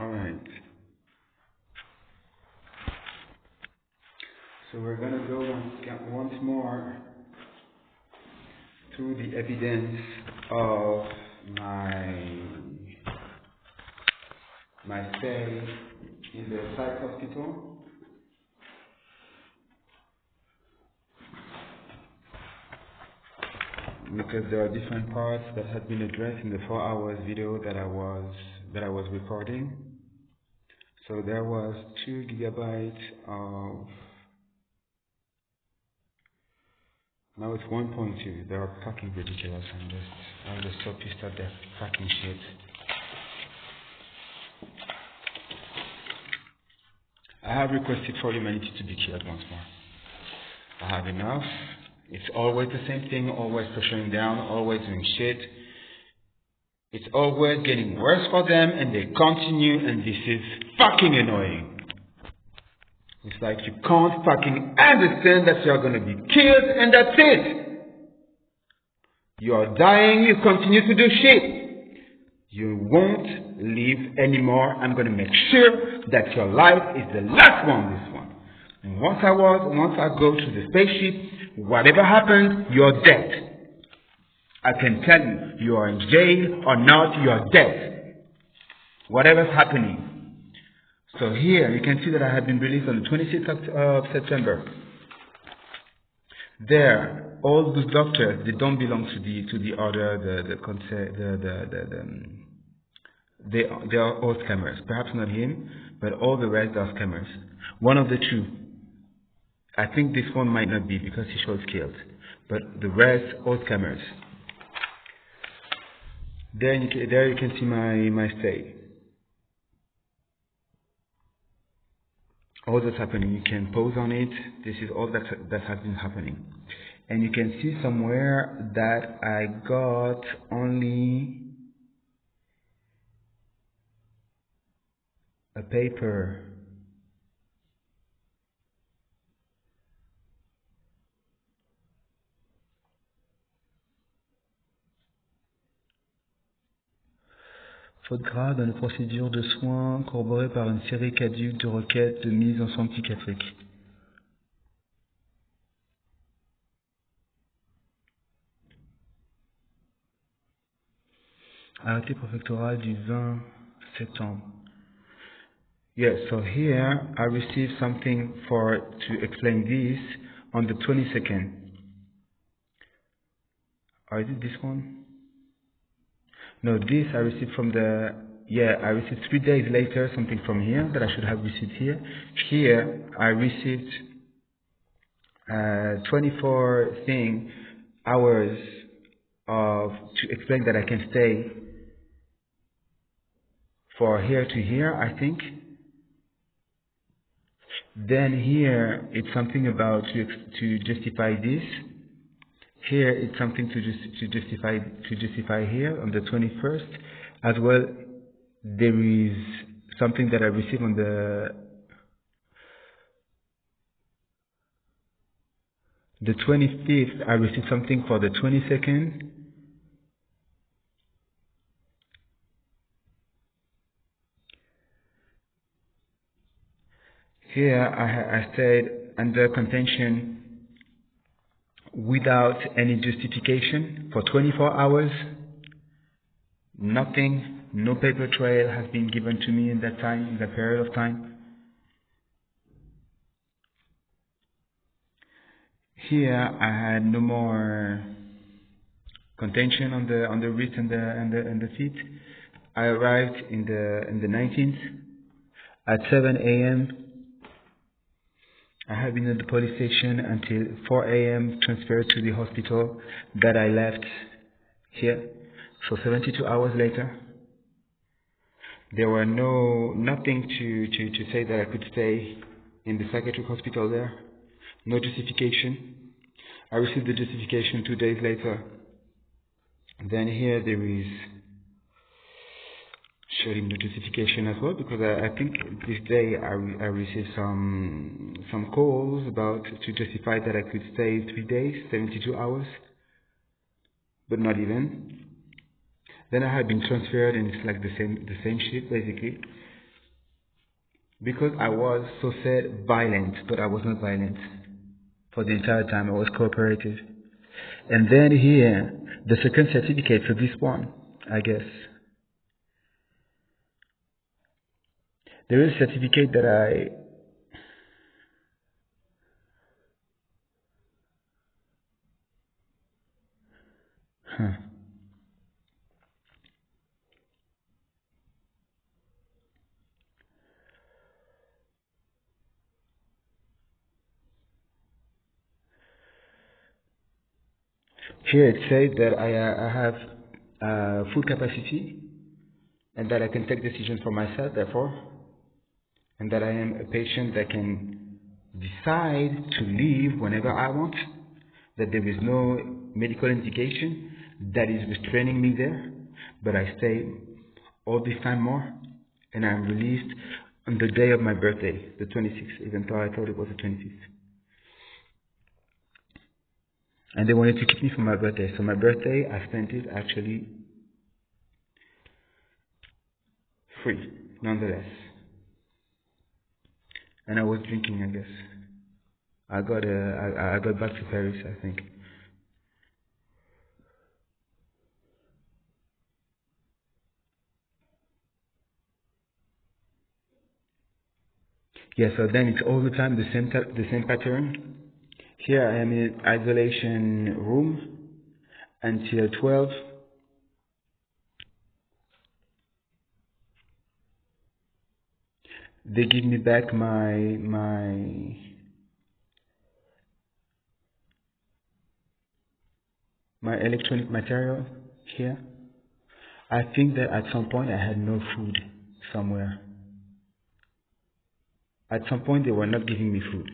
Alright, so we're gonna go once more through the evidence of my stay in the psych hospital. Because there are different parts that had been addressed in the 4 hours video that I was recording. So there was 2 gigabytes of, now it's 1.2. They are fucking ridiculous. I'm just so pissed at that fucking shit. I have requested for humanity to be killed once more. I have enough. It's always the same thing, always pressuring down, always doing shit. It's always getting worse for them, and they continue, and this is fucking annoying. It's like you can't fucking understand that you're gonna be killed, and that's it. You're dying, you continue to do shit. You won't live anymore. I'm gonna make sure that your life is the last one, this one. And once I go to the spaceship, whatever happens, you're dead. I can tell you, you are in jail or not, you are dead. Whatever's happening. So here, you can see that I have been released on the 26th of September. There, all those doctors, they don't belong to the order, they are all scammers. Perhaps not him, but all the rest are scammers. One of the two. I think this one might not be because he shows skills, but the rest all scammers. There you can see my stay. All that's happening. You can pause on it. This is all that has been happening, and you can see somewhere that I got only a paper. Faute grave dans les procédures de soins corroborées par une série caduque de requêtes de mise en soins psychiatriques. Arrêté préfectoral du 20 septembre. Yes, so here I received something to explain this on the 22nd. Or is it this one? No, this I received from I received 3 days later something from here that I should have received here. Here I received 24 hours to explain that I can stay for here to here, I think. Then here it's something about to justify this. Here it's something to justify here on the 21st. As well, there is something that I received on the 25th. I received something for the 22nd. Here I stayed under contention without any justification for 24 hours. Nothing, no paper trail has been given to me in that period of time. Here I had no more contention on the wrist and the feet. I arrived in the 19th at 7 a.m. I have been at the police station until 4 a.m. transferred to the hospital that I left here. So 72 hours later, there were nothing to say that I could stay in the psychiatric hospital there. No justification. I received the justification 2 days later. Then here there is surely no justification as well, because I think this day I received some calls to justify that I could stay 3 days, 72 hours, but not even. Then I had been transferred, and it's like the same shit basically. Because I was so said violent, but I was not violent. For the entire time I was cooperative. And then here, the second certificate for this one, I guess. There is a certificate that here it says that I have full capacity and that I can take decisions for myself, therefore, and that I am a patient that can decide to leave whenever I want, that there is no medical indication that is restraining me there, but I stay all this time more, and I'm released on the day of my birthday, the 26th, even though I thought it was the 25th. And they wanted to keep me for my birthday, so my birthday, I spent it actually free, nonetheless. And I was drinking, I guess. I got back to Paris, I think. Yeah, so then it's all the time the same pattern. Here I am in isolation room until 12. They give me back my electronic material here. I think that at some point I had no food somewhere. At some point they were not giving me food.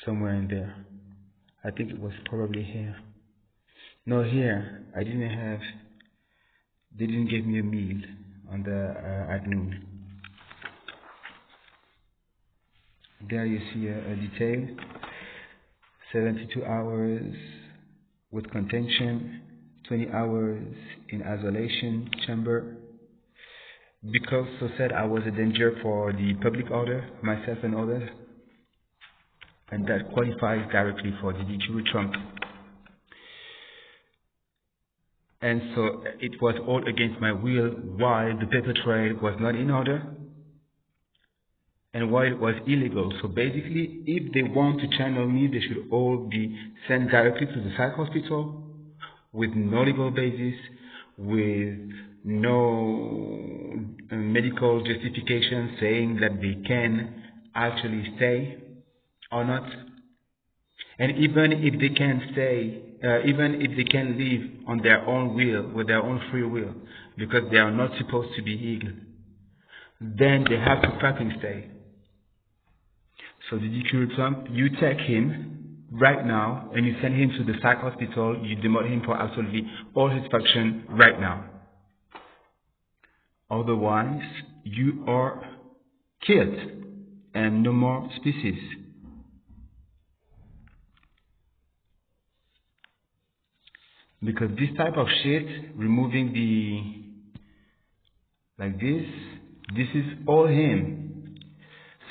Somewhere in there. I think it was probably here. No, here. They didn't give me a meal on the at noon. There you see a detail. 72 hours with contention, 20 hours in isolation chamber. Because so said I was a danger for the public order, myself and others, and that qualifies directly for the DQ Trump. And so it was all against my will while the paper trail was not in order and while it was illegal. So basically, if they want to channel me, they should all be sent directly to the psych hospital with no legal basis, with no medical justification saying that they can actually stay or not. And even if they can stay, even if they can leave on their own will, with their own free will, because they are not supposed to be ill, then they have to fucking stay. So the DQ Trump, you take him right now and you send him to the psych hospital, you demote him for absolutely all his function right now. Otherwise, you are killed and no more species. Because this type of shit, removing like this is all him.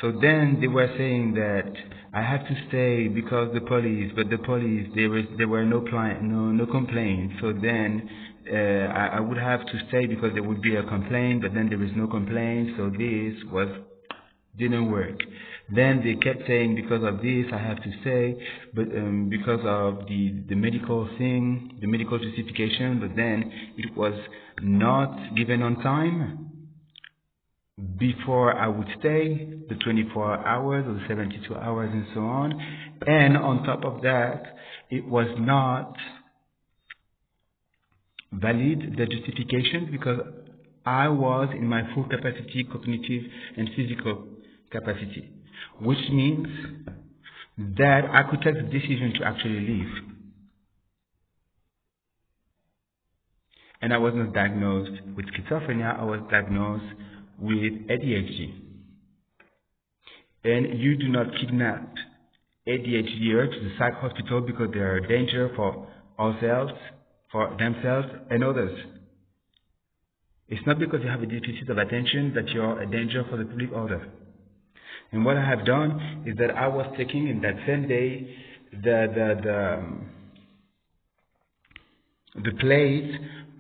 So then they were saying that I have to stay because the police, but the police, there were no complaint. So then I would have to stay because there would be a complaint, but then there is no complaint. So this didn't work. Then they kept saying because of this I have to stay, but because of the medical thing, the medical justification, but then it was not given on time. Before I would stay, the 24 hours or the 72 hours and so on. And on top of that, it was not valid, the justification, because I was in my full capacity, cognitive and physical capacity, which means that I could take the decision to actually leave. And I was not diagnosed with schizophrenia, I was diagnosed with ADHD. And you do not kidnap ADHDers to the psych hospital because they are a danger for ourselves, for themselves and others. It's not because you have a deficit of attention that you're a danger for the public order. And what I have done is that I was taking in that same day the place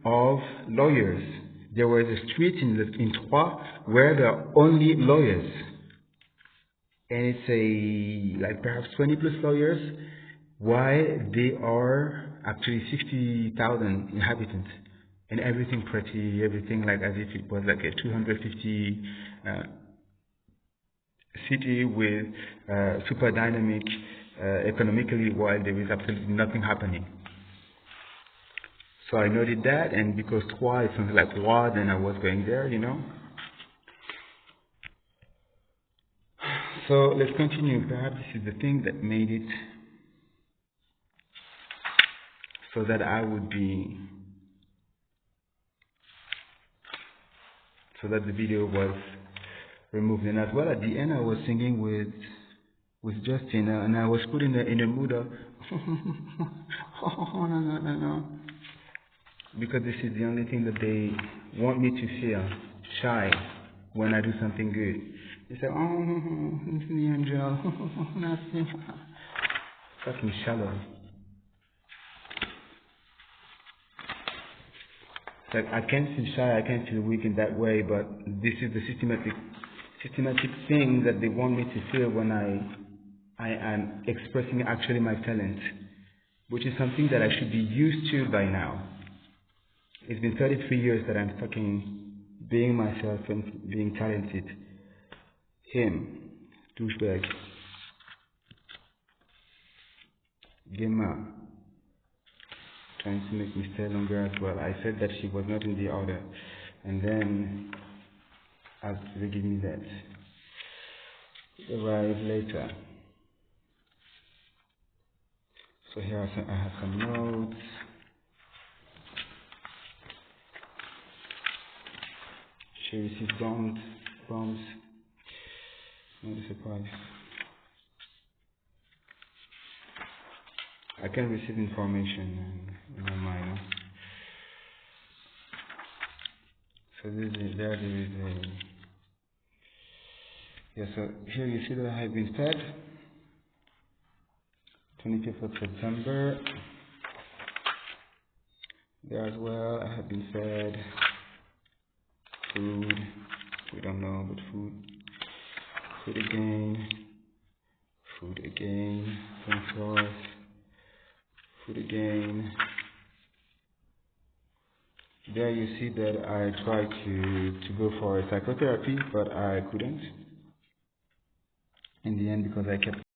of lawyers. There was a street in Troyes where there are only lawyers. And it's like perhaps 20 plus lawyers, while they are actually 60,000 inhabitants. And everything pretty, everything like as if it was like a 250 city with super dynamic economically, while there is absolutely nothing happening. So I noted that, and because Troyes is something like Troyes, then I was going there, you know. So let's continue. Perhaps this is the thing that made it so that I would be, so that the video was removed. And as well at the end I was singing with Justin, and I was put in a mood of oh no, because this is the only thing that they want me to feel shy when I do something good. They say, oh, it's the angel, nothing. Fucking shallow. It's like I can't feel shy, I can't feel weak in that way, but this is the systematic thing that they want me to feel when I am expressing actually my talent, which is something that I should be used to by now. It's been 33 years that I'm fucking being myself and being talented. Him, douchebag, Gemma, trying to make me stay longer as well. I said that she was not in the order, and then as they give me that, arrive later. So here I have some notes. She received bombs. Not a surprise. I can receive information in my mind. So there is a. Yeah, so here you see that I have been fed. 25th of September. There as well, I have been fed food. We don't know, but food. Food again. 24th. Food again. There you see that I tried to go for a psychotherapy, but I couldn't. In the end, because I kept